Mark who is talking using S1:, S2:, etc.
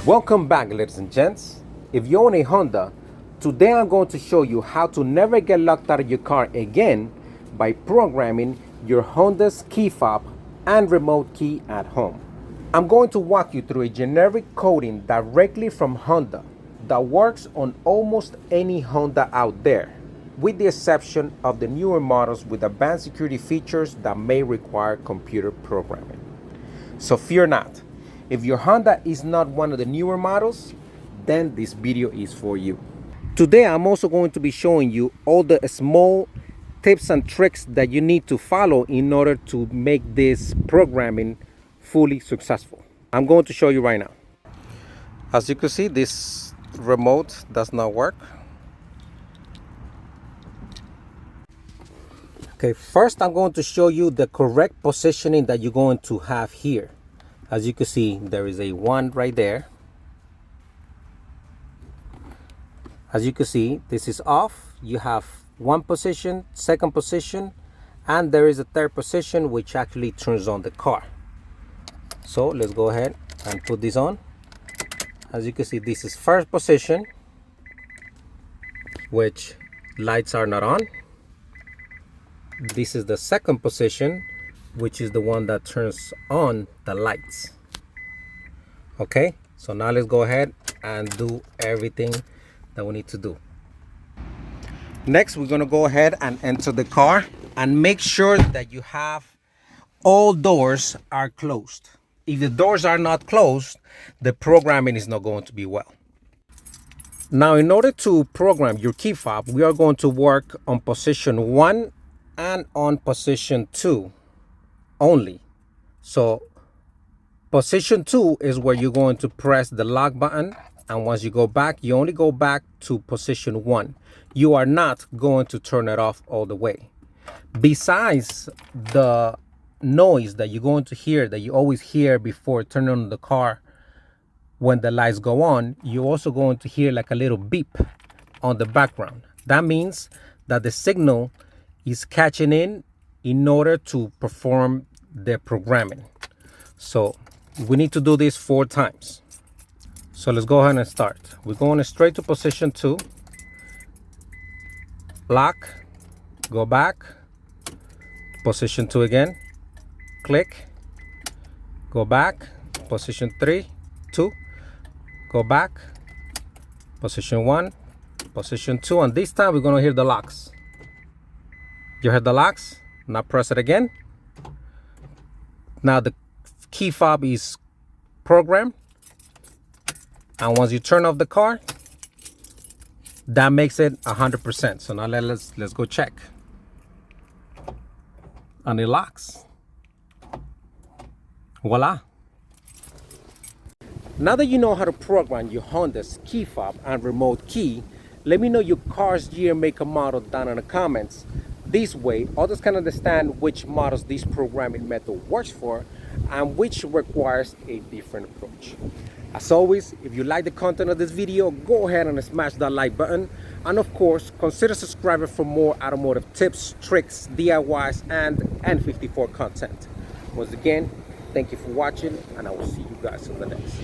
S1: Welcome back, ladies and gents. If you own a Honda, today I'm going to show you how to never get locked out of your car again by programming your Honda's key fob and remote key at home. I'm going to walk you through a generic coding directly from Honda that works on almost any Honda out there, with the exception of the newer models with advanced security features that may require computer programming. So fear not. If your Honda is not one of the newer models, then this video is for you. Today I'm also going to be showing you all the small tips and tricks that you need to follow in order to make this programming fully successful. I'm going to show you right now. As you can see, this remote does not work. Okay, first I'm going to show you the correct positioning that you're going to have here. As you can see, there is a 1 right there. As you can see, this is off. You have one position, second position, and there is a third position which actually turns on the car. So let's go ahead and put this on. As you can see, this is first position, which lights are not on. This is the second position, which is the one that turns on the lights. Okay, so now let's go ahead and do everything that we need to do. Next, we're gonna go ahead and enter the car and make sure that you have all doors are closed. If the doors are not closed, the programming is not going to be well. Now, in order to program your key fob, we are going to work on position 1 and on position 2 only. So position 2 is where you're going to press the lock button, and once you go back, you only go back to position 1. You are not going to turn it off all the way. Besides the noise that you're going to hear, that you always hear before turning on the car when the lights go on, you're also going to hear like a little beep on the background. That means that the signal is catching in order to perform the programming. So we need to do this 4 times. So let's go ahead and start. We're going straight to position 2. Lock, go back, position 2 again, click, go back, position 3, 2, go back, position 1, position 2, and this time we're going to hear the locks. You heard the locks? Now press it again. Now the key fob is programmed, and once you turn off the car, that makes it 100%. So now let's go check. And it locks. Voila. Now that you know how to program your Honda's key fob and remote key, let me know your car's year, make, and model down in the comments. This way, others can understand which models this programming method works for and which requires a different approach. As always, if you like the content of this video, go ahead and smash that like button. And of course, consider subscribing for more automotive tips, tricks, DIYs, and N54 content. Once again, thank you for watching, and I will see you guys in the next.